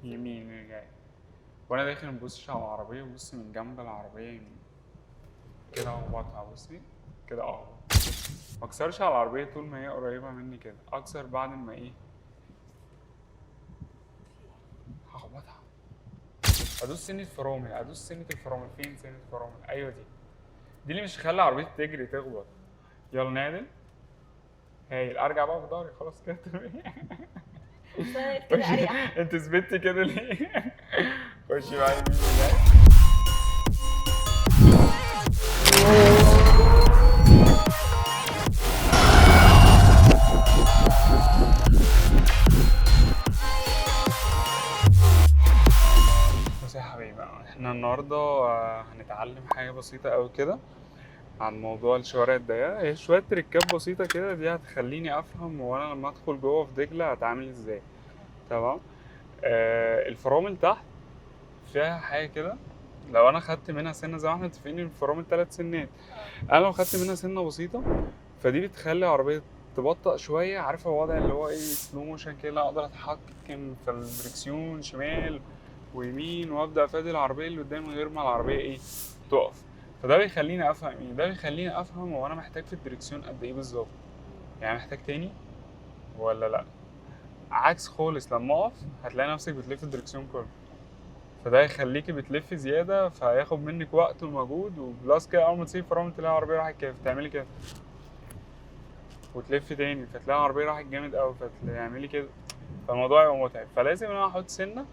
يمين اللي جاي. وانا داخل مبصش على العربية، ببص من جنب العربية يمين كده اخبطها. بصي كده اخبط، مكسرش على العربية طول ما هي قريبة مني كده، اكسر بعد ما ايه هخبطها. ادوس سنة فرامل، ادوس سنة الفرامل. فين سنة الفرامل؟ ايوه دي اللي مش هخلي عربيتي تجري تخبط. يلا نعدل. هايل. ارجع بقى بضهري خلاص كده تمام. بس انا واقف كده اريح. انت ثبتي كده ليه؟ خشي بقى يمين وجاي. بصي يا حبيبي، احنا النهارده هنتعلم حاجة بسيطة أوي كده عن موضوع الشوارع الضيقة. هي شوية تريكات بسيطة كده، دي هتخليني أفهم وأنا لما أدخل جوه في دجلة هتعامل إزاي. تمام. الفرامل تحت فيها حاجة كده، لو أنا خدت منها سنة زي ما احنا متفقين إن الفرامل 3 سنات، أنا لو خدت منها سنة بسيطة فدي بتخلي العربية تبطأ شوية. عارفة الوضع اللي هو إيه، سلو موشن كده، أقدر أتحكم في الدركسيون شمال ويمين وابدا افادي العربيه اللي قدامي من غير ما العربيه ايه تقف. فده بيخليني افهم ايه، ده بيخليني افهم هو انا محتاج في الدركسيون قد ايه بالظبط، يعني محتاج تاني ولا لا. عكس خالص لما اقف هتلاقي نفسك بتلف الدركسيون كله، فده يخليكي بتلفي زياده فهياخد منك وقت ومجهود. وبلس كده اول ما تسيبي فرامل تلاقي العربيه راحت كده، تعملي كده وتلفي تاني فتلاقي العربيه راحت جامد قوي فتعملي كده، فالموضوع يبقى متعب. فلازم ان انا احط سنه،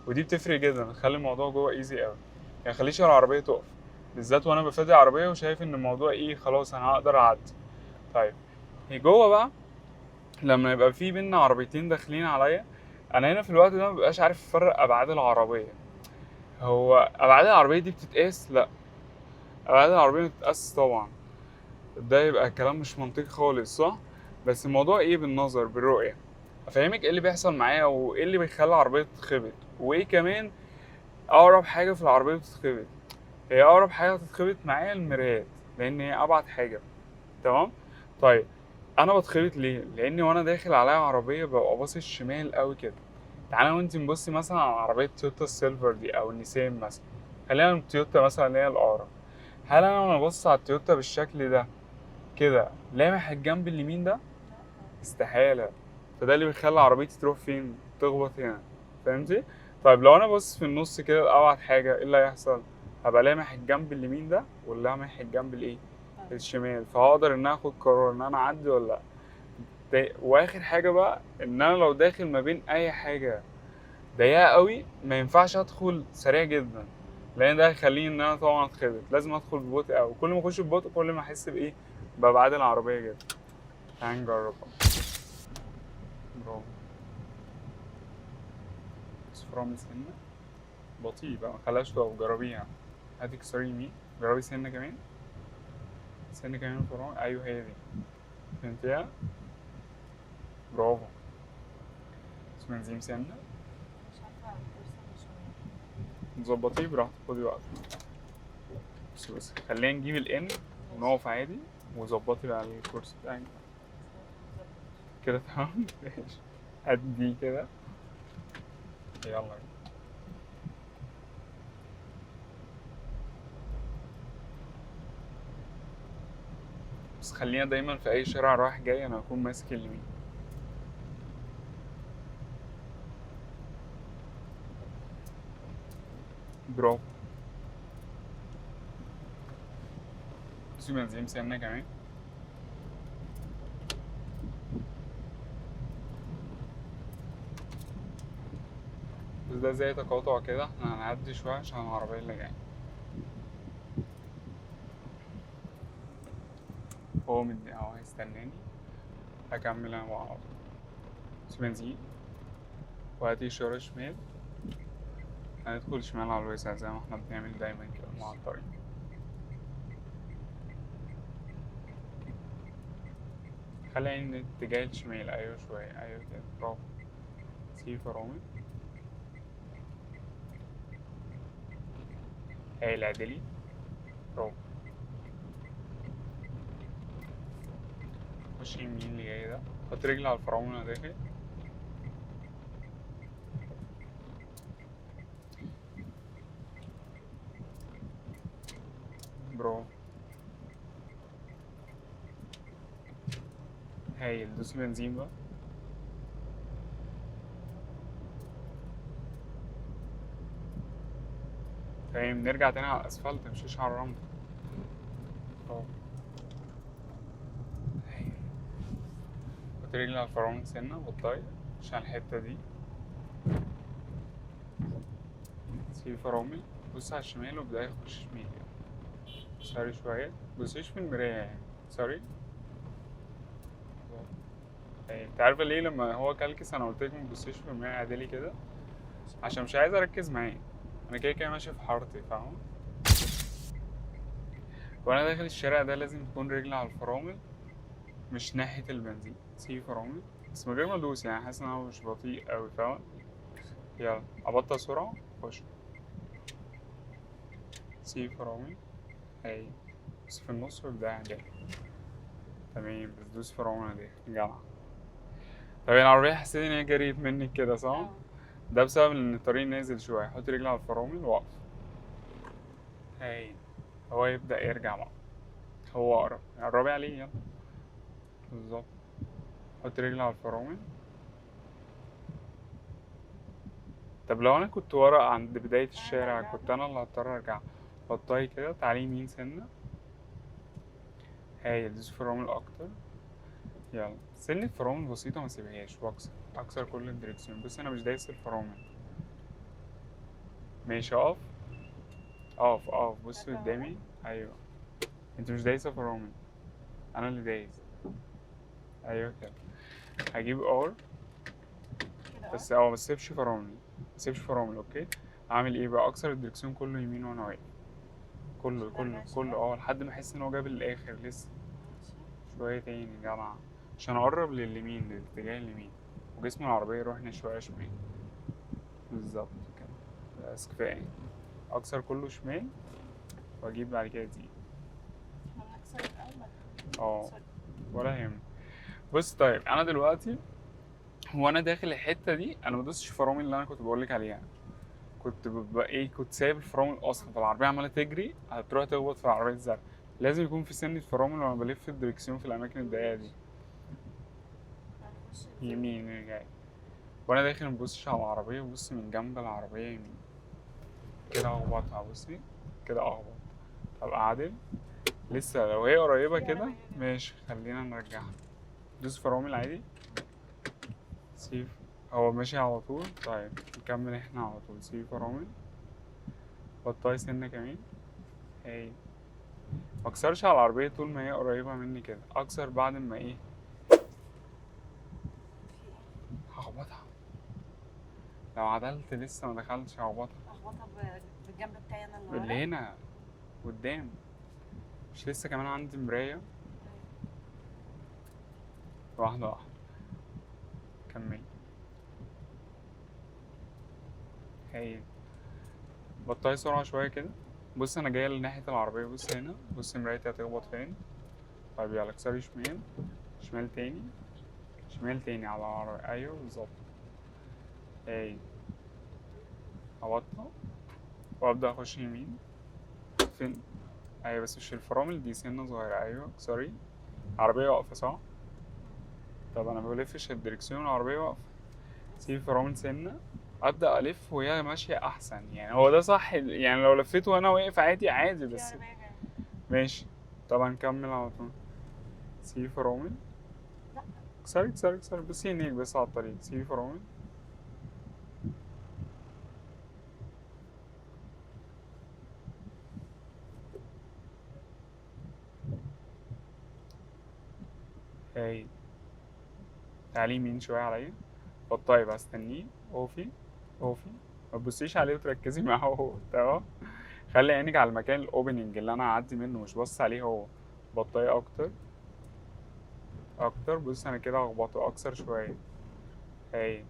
ودي بتفرق جدا، تخلي الموضوع جوه ايزي قوي. يعني خليش العربيه تقف، بالذات وانا بفادي عربيه وشايف ان الموضوع ايه خلاص انا هقدر اعدي. طيب هي جوه بقى لما يبقى في بينا عربيتين داخلين عليا، انا هنا في الوقت ده مبقاش عارف افرق ابعاد العربيه. هو ابعاد العربيه دي بتتقاس؟ لا، ابعاد العربيه بتتقاس طبعا. ده يبقى كلام مش منطقي خالص، صح؟ بس الموضوع ايه، بالنظر بالرؤيه. افهمك ايه اللي بيحصل معايا وايه اللي بيخلي العربيه تتخبط، وايه كمان اقرب حاجه في العربيه بتتخبط. هي اقرب حاجه تتخبط معايا المرايات، لان هي ابعد حاجه. تمام. طيب انا بتخبط ليه؟ لاني وانا داخل عليا عربيه ببقى باصص شمال قوي كده. تعالى وانت نبصي مثلا على عربيه تويوتا السيلفر دي او النيسان مثلا، خلينا من تويوتا مثلا اللي هي الاقرب. هل انا وانا ببص على التويوتا بالشكل ده كده لامح الجنب اليمين ده؟ استحاله. فده اللي بيخلي عربيتي تروح فين، تخبط هنا. فهمتي؟ طيب لو انا بص في النص كده لأبعد حاجه، ايه اللي هيحصل؟ هبقى لامح الجنب اليمين ده ولا لامح الجنب الايه الشمال، فهقدر ان انا اخد قرار ان انا اعدي ولا لا. واخر حاجه بقى، ان انا لو داخل ما بين اي حاجه ضيقه قوي ما ينفعش ادخل سريع جدا، لان ده هيخليني ان انا طبعا اتخبط. لازم ادخل ببطء قوي، كل ما اخش ببطء كل ما احس بايه، ببعاد العربيه جدا. تعال نجرب بقى. برافو. صفرا من سنه بطيء بقى، ما خلاش تقف، جربيها. هاتي كسري يمين، جربي سنه كمان، سنه كمان فرامل. ايوه هي دي، فهمتيها؟ برافو. بس بنزين سنه، مش عارفه توصل شويه. ظبطيه براحتك، خدي وقتك. بس خلينا نجيب الان ونقف عادي، وظبطي بقى الكورس بتاعك كده. تمام. ماشي. هدي كده. يلا. بس خلينا دايما في اي شارع رايح جاي انا اكون ماسك اليمين. برافو. بس بنزين سنة كمان. بس ده زي تقاطع كده، احنا هنعدي شوية عشان العربية اللي جاية. هو مدي اهو هيستناني، هكمل انا بقى على طول. بس بنزين، وهاتي إشارة شمال، هندخل شمال على الوسع زي ما احنا بنعمل دايما كده مع الطريق. خلي عين اتجاه الشمال، ايوه شوية، ايوه كده، برافو. سيب فرامل. هايل، اعدلي. برافو. خش يمين اللي جاي ده، حط رجلي على الفرامل وانا داخل. هايل، دوسي بنزين بقى. تمام، نرجع تاني على الاسفلت، مشيش على الرمل. اهو. هايل. حط رجلي على الفرامل سنة بطيء عشان الحتة دي. سيب فرامل، بص على الشمال وابدأ يخش شمال. سوري شوية، مبصيش في المراية يعني. سوري. انت عارفة ليه لما هو كلكس انا قلتلك متبصيش في المراية عادلي كده؟ عشان مش عايز اركز معاه، انا كده كده ماشي في حارتي، فاهمة؟ وانا داخل الشارع ده لازم تكون رجلي على الفرامل مش ناحية البنزين. سيب فرامل بس من غير ما ادوس، يعني حاسس ان انا مش بطيء اوي، فاهمة؟ يلا ابطل سرعة، خش. سيب فرامل. اي، بس في النص وابدأ عادي. تمام، بس دوس فرامل دي جدع. طب العربية حسيت ان هي جريت منك كده صح؟ ده بسبب ان الطريق نازل شوية. حط رجلي على الفرامل وقف. هاي، هو يبدأ يرجع بقى. هو أقرب، قربي عليه يلا. بالظبط. حط رجلي على الفرامل. طب لو أنا كنت ورا عند بداية الشارع كنت أنا اللي هضطر أرجع. بطي كده، تعالي يمين سنة. هاي، دوس فرامل أكتر. يلا سن الفرامل بسيطة، ما سيبهاش وأكسر. أكسر كل الدريكسيون. بص أنا مش دايس الفرامل. ماشي، أقف. أقف أقف، بص قدامي. أيوه، أنت مش دايسة فرامل، أنا اللي دايس. أيوه كده. هجيب ار، بس ما سيبش فرامل. ما سيبش فرامل، اوكي. اعمل ايه بقى؟ اكسر الدركسيون كله يمين وانا واقف. كله كله كله، لحد ما احس ان هو جاب الاخر لسه. شويه تاني جدع، عشان اقرب لليمين، للاتجاه اليمين، وجسم العربيه يروح شويه شمال. بالظبط كده، بس كفايه. اكسر كله شمال واجيب بعد كده دي. اه، ولا يهمني. بص طيب، انا دلوقتي هو انا داخل الحته دي انا ما دوستش فرامل اللي انا كنت بقولك عليها. كنت ببقى ايه، كنت سايب الفرامل اصلا، فالعربيه عماله تجري هتروح تخبط في العربيه الزرقاء. لازم يكون في سنه فرامل وانا بلف الدركسيون في الاماكن الضيقه دي. يمين جاي، وانا داخل مبصش على العربيه، ببص من جنب العربيه يمين كده اخبطها. بصي كده اخبط. طب اعدل. لسه لو هي قريبه كده ماشي، خلينا نرجعها. دوس فرامل عادي. سيف. هو ماشي على طول، طيب نكمل احنا على طول. سيب فرامل. بطاي سنه كمان. هاي. مكسرش على العربية طول ما هي قريبة مني كده، أكسر بعد ما إيه، هخبطها. لو عدلت لسه ما دخلتش هخبطها. بالجنب بتاعي انا اللي اللي هنا قدام، مش لسه كمان عندي مراية. واحدة واحدة، كمل. هايل. بطئي سرعة شوية كده. بص أنا جاية لناحية العربية، بص هنا، بص مرايتي هتخبط فين. طيب يلا اكسري شمال. شمال تاني. شمال تاني على العربية، أيوه بالظبط. هايل. هبطأ وأبدأ أخش يمين. فين؟ أيوه بس مش الفرامل دي، سنة صغيرة. أيوه اكسري. عربية واقفة صح؟ طب أنا مبلفش الدركسيون، العربية واقفة. سيب فرامل سنة. أبدأ ألف وهي ماشية أحسن، يعني هو ده صح. يعني لو لفيت وأنا واقف عادي عادي، بس ماشي. طبعا نكمل على طول. سيب فرامل. اكسري اكسري اكسري، بصي هناك بس على الطريق. سيب فرامل. هاي. تعالي يمين شوية عليا. بطيء بقى، استنيه. اوفي. اوفي. ما تبصيش عليه وتركزي معاه هو، تمام. خلي عينك على المكان الاوبننج اللي انا هعدي منه، مش بص عليه هو. بطيء اكتر. اكتر. بص انا كده هخبطه اكثر شويه. هاي.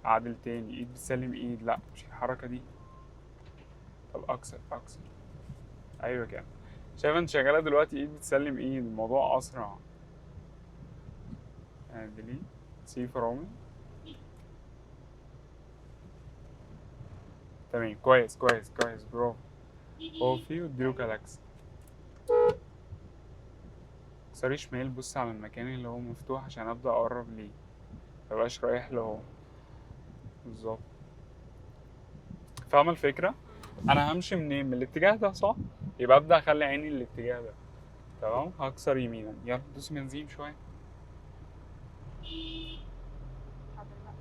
اعدل تاني، ايد بتسلم ايد، لا مش الحركه دي. طب اكثر اكثر. ايوه كده. شايف انت شغاله دلوقتي ايد بتسلم ايد، الموضوع اسرع. اعدلي. سي فرامل. تمام، كويس كويس كويس، برافو. اوفي واديله كلاكس. اكسري شمال، بص على المكان اللي هو مفتوح عشان ابدا اقرب ليه، مبقاش رايح له. بالظبط. فاهمة الفكرة؟ انا همشي منين؟ من الاتجاه ده صح؟ يبقى ابدا اخلي عيني الاتجاه ده. تمام، هكسر يمينا. يلا دوسي بنزين شوية. حاضر بقى.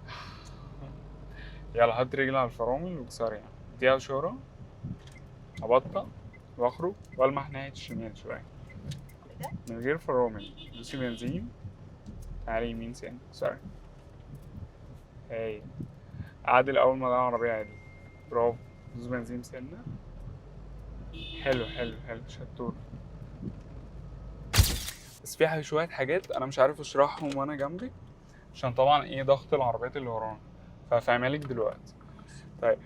يلا حط رجلي على الفرامل واكسري يعني. اديها اشارة، ابطأ واخرج والمح ناحية الشمال شوية كده. من غير فرامل. دوسي بنزين، تعالي يمين سنة، سوري. هاي، عادل أول ما ألاقي عربية عادل. برافو. دوس بنزين سنة. حلو حلو حلو، شطور. بس في شوية حاجات أنا مش عارف أشرحهم وأنا جنبك، عشان طبعا إيه ضغط العربيات اللي ورانا، فهفهمها لك دلوقتي. طيب،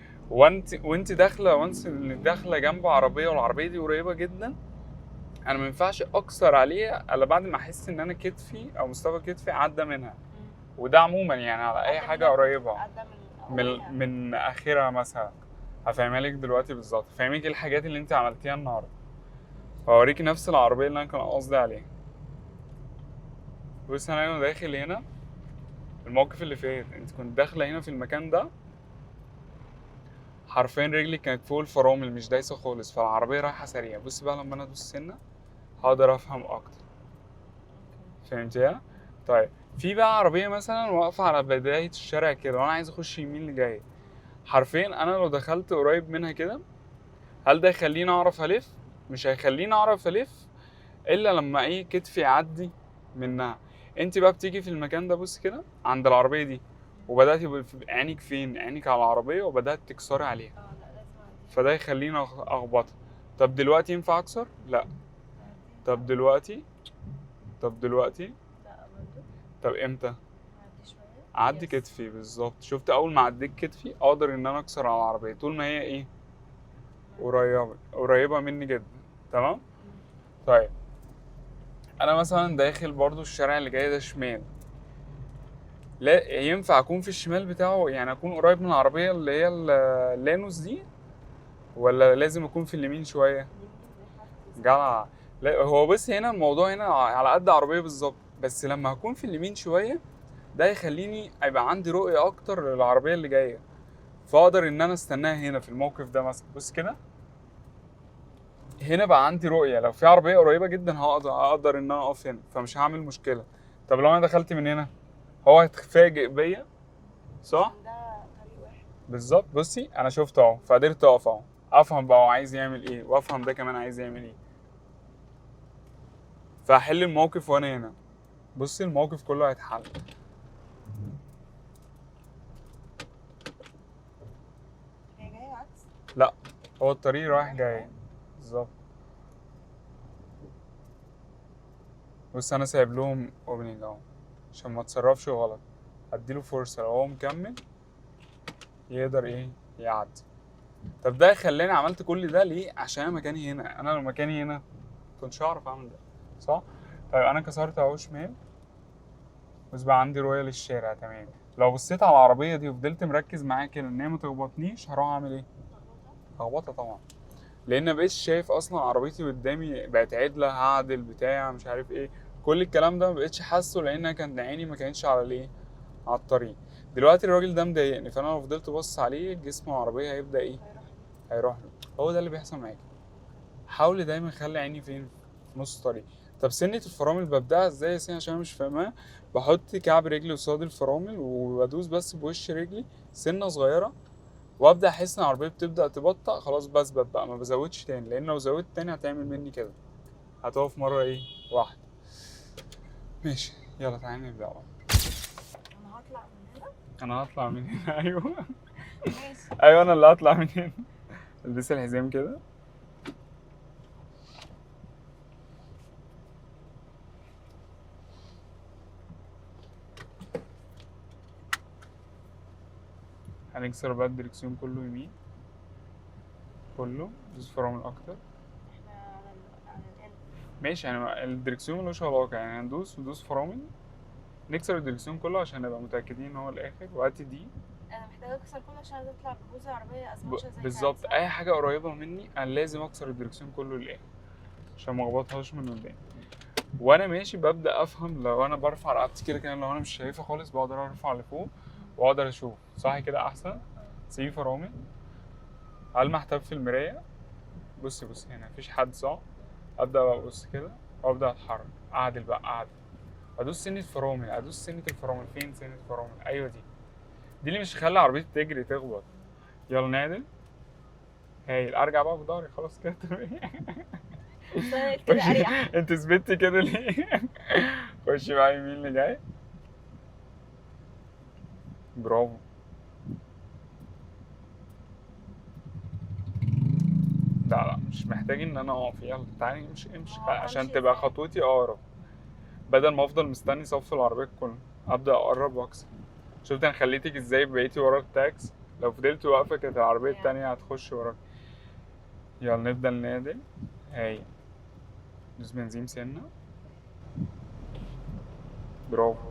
وانت داخلة جنب عربية والعربية دي قريبة جدا، أنا مينفعش أكسر عليها إلا بعد ما أحس إن أنا كتفي أو مستوى كتفي عدى منها. وده عموما يعني على أي حاجة قريبة من اخرها مثلا. هفهمها لك دلوقتي بالظبط، هفهمك ايه الحاجات اللي انت عملتيها النهارده، وهوريكي نفس العربيه اللي انا كان قصدي عليها. بص انا داخل هنا، الموقف اللي فات انت كنت داخله هنا في المكان ده، حرفيا رجلي كانت فوق الفرامل مش دايسه خالص، فالعربيه رايحه سريع. بص بقى لما انا ادوس سنه هقدر افهم اكتر. فهمتيها؟ طيب، في بقى عربيه مثلا واقفه على بدايه الشارع كده وانا عايز اخش يمين اللي جاي، حرفيا انا لو دخلت قريب منها كده، هل ده يخليني اعرف الف؟ مش هيخليني اعرف الف الا لما ايه كتفي يعدي منها. انت بقى بتيجي في المكان ده، بص كده عند العربيه دي، وبدات عينك فين؟ عينك على العربيه وبدات تكسري عليها، لا لازم أعدي. فده يخليني اخبطها. طب دلوقتي ينفع اكسر؟ لا. طب دلوقتي؟ طب دلوقتي؟ لا برضه. طب امتى؟ أعدي شوية. اعدي يس. كتفي بالظبط. شفت؟ اول ما عديت كتفي اقدر ان انا اكسر على العربيه طول ما هي ايه قريبه مني جدا. تمام. طيب، انا مثلا داخل برضو الشارع اللي جاي ده شمال، لا ينفع اكون في الشمال بتاعه يعني اكون قريب من العربيه اللي هي اللانوس دي، ولا لازم اكون في اليمين شويه؟ جدع. لا هو بص، هنا الموضوع هنا على قد عربيه بالظبط، بس لما هكون في اليمين شويه ده يخليني يبقى عندي رؤيه اكتر للعربيه اللي جايه، فاقدر ان انا استناها هنا في الموقف ده مثلا. بص كده، هنا بقى عندي رؤيه، لو في عربيه قريبه جدا هقدر ان انا اقف هنا، فمش هعمل مشكله. طب لو انا دخلت من هنا هو هيتفاجئ بيا، صح؟ ده طريق واحد. بالظبط. بصي انا شفت اهو، فقدرت اقف اهو، افهم بقى هو عايز يعمل ايه، وافهم ده كمان عايز يعمل ايه، فاحل الموقف وانا هنا. بصي الموقف كله هيتحل. هي جاية عكس. لا، هو الطريق رايح جاي بالظبط. بص انا سايب لهم اوبننج اهو عشان ما اتصرفش غلط، اديله فرصه لو هو مكمل يقدر ايه يعدي. طب ده خلاني عملت كل ده ليه؟ عشان انا مكاني هنا. انا لو مكاني هنا كنتش هعرف اعمل ده، صح؟ طيب انا كسرت اهو شمال، بس بقى عندي رؤيه للشارع تمام. لو بصيت على العربيه دي وفضلت مركز معاها كده ان هي ما تخبطنيش، هروح اعمل ايه؟ هخبطها طبعا، لان مبقتش شايف اصلا عربيتي قدامي بقت عدله، هعدل بتاع مش عارف ايه، كل الكلام ده مبقتش حاسه لان كانت عيني ما كانتش على الايه، على الطريق. دلوقتي الراجل ده مضايقني، فانا لو فضلت بص عليه جسم العربيه هيبدا ايه؟ هيروح له. هو ده اللي بيحصل معاكي. حاولي دايما خلي عيني فين؟ في نص الطريق. طب سنة الفرامل ببدأها ازاي يا سين عشان انا مش فاهمها؟ بحط كعب رجلي قصاد الفرامل وبدوس بس بوش رجلي سنة صغيرة، وابدأ احس ان العربية بتبدأ تبطأ، خلاص بثبت بقى ما بزودش تاني، لان لو زودت تاني هتعمل مني كده، هتقف مرة ايه واحدة. ماشي، يلا تعالى نبدأ بقى. انا هطلع من هنا. انا هطلع من هنا ايوه. ماشي. ايوه انا اللي هطلع من هنا. البسي الحزام كده. هنكسر بقى الدركسيون كله يمين، كله دوس فرامل اكتر. احنا على الان. ماشي، يعني الدركسيون ملوش علاقة، يعني هندوس ودوس فرامل، نكسر الدركسيون كله عشان نبقى متأكدين ان هو الاخر. وقت دي انا محتاجه اكسر كله عشان تطلع ببوزة عربيه ازماتشة زي بالظبط، اي حاجة قريبة مني انا لازم اكسر الدركسيون كله للاخر عشان ما اخبطهاش من قدام. وانا ماشي ببدا افهم، لو انا برفع رقبتي كده كده لو انا مش شايفها خالص بقدر ارفع لفوق واقدر اشوف صح كده احسن. سي فرامل، المح تاب في المرايه، بصي بصي هنا مفيش حد صح، ابدا بقى ابص كده وابدا اتحرك، اعدل بقى اعدل، ادوس سنه فرامل، ادوس سنه الفرامل، فين سنه فرامل؟ ايوه دي اللي مش هتخلي عربيتي تجري تخبط. يلا نعدل، هايل، ارجع بقى بضهري خلاص كده تمام. سهل كده خشي، اريح. انت ثبتي كده ليه؟ خشي بقى يمين اللي جاي، برافو. لا لا مش محتاج ان انا اقف، يلا تعالي امشي امشي هو عشان امشي تبقى ازاي؟ خطوتي اقرب، بدل ما افضل مستني صف العربية كله ابدا اقرب واكسر. شفت انا خليتك ازاي بقيتي ورا التاكس؟ لو فضلت واقفة كانت العربية يعني التانية هتخش وراك. يلا نبدأ ننادل، هاي، دوس بنزين سنة، برافو.